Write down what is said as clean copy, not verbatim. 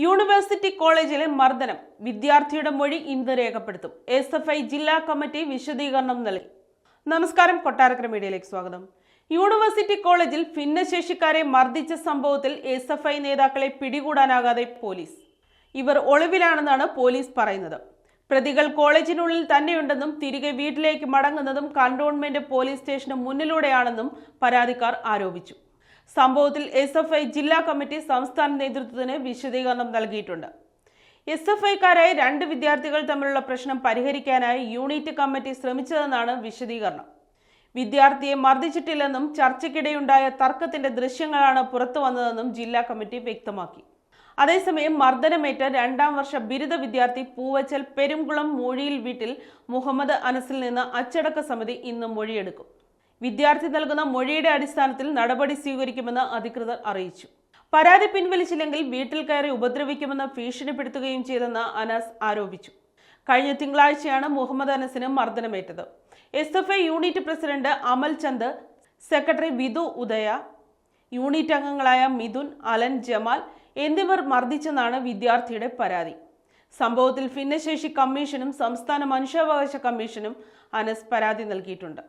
University കോളേജിലെ മർദ്ദനം വിദ്യാർത്ഥിയുടെ മൊഴി ഇന്ന് രേഖപ്പെടുത്തും. SFI ജില്ലാ കമ്മിറ്റി വിശദീകരണം നൽകി. നമസ്കാരം, കൊട്ടാരക്കര മീഡിയയിലേക്ക് സ്വാഗതം. യൂണിവേഴ്സിറ്റി കോളേജിൽ ഭിന്നശേഷിക്കാരെ മർദ്ദിച്ച സംഭവത്തിൽ SFI നേതാക്കളെ പിടികൂടാനാകാതെ പോലീസ്. ഇവർ ഒളിവിലാണെന്നാണ് പോലീസ് പറയുന്നത്. പ്രതികൾ കോളേജിനുള്ളിൽ തന്നെയുണ്ടെന്നും തിരികെ വീട്ടിലേക്ക് മടങ്ങുന്നതും കന്റോൺമെന്റ് പോലീസ് സ്റ്റേഷന് മുന്നിലൂടെയാണെന്നും പരാതിക്കാർ ആരോപിച്ചു. സംഭവത്തിൽ SFI ജില്ലാ കമ്മിറ്റി സംസ്ഥാന നേതൃത്വത്തിന് വിശദീകരണം നൽകിയിട്ടുണ്ട്. SFIക്കാരായ 2 വിദ്യാർത്ഥികൾ തമ്മിലുള്ള പ്രശ്നം പരിഹരിക്കാനായി യൂണിറ്റ് കമ്മിറ്റി ശ്രമിച്ചതെന്നാണ് വിശദീകരണം. വിദ്യാർത്ഥിയെ മർദ്ദിച്ചിട്ടില്ലെന്നും ചർച്ചയ്ക്കിടെയുണ്ടായ തർക്കത്തിന്റെ ദൃശ്യങ്ങളാണ് പുറത്തു വന്നതെന്നും ജില്ലാ കമ്മിറ്റി വ്യക്തമാക്കി. അതേസമയം മർദ്ദനമേറ്റ 2ാം വർഷ ബിരുദ വിദ്യാർത്ഥി പൂവച്ചൽ പെരുംകുളം മൂഴിയിൽ വീട്ടിൽ മുഹമ്മദ് അനസിൽ നിന്ന് അച്ചടക്ക സമിതി ഇന്ന് മൊഴിയെടുക്കും. വിദ്യാർത്ഥി നൽകുന്ന മൊഴിയുടെ അടിസ്ഥാനത്തിൽ നടപടി സ്വീകരിക്കുമെന്ന് അധികൃതർ അറിയിച്ചു. പരാതി പിൻവലിച്ചില്ലെങ്കിൽ വീട്ടിൽ കയറി ഉപദ്രവിക്കുമെന്ന് ഭീഷണിപ്പെടുത്തുകയും ചെയ്തെന്ന് അനസ് ആരോപിച്ചു. കഴിഞ്ഞ തിങ്കളാഴ്ചയാണ് മുഹമ്മദ് അനസിന് മർദ്ദനമേറ്റത്. SFI യൂണിറ്റ് പ്രസിഡന്റ് അമൽ ചന്ദ്, സെക്രട്ടറി വിധു ഉദയ, യൂണിറ്റ് അംഗങ്ങളായ മിഥുൻ, അലൻ, ജമാൽ എന്നിവർ മർദ്ദിച്ചെന്നാണ് വിദ്യാർത്ഥിയുടെ പരാതി. സംഭവത്തിൽ ഭിന്നശേഷി കമ്മീഷനും സംസ്ഥാന മനുഷ്യാവകാശ കമ്മീഷനും അനസ് പരാതി നൽകിയിട്ടുണ്ട്.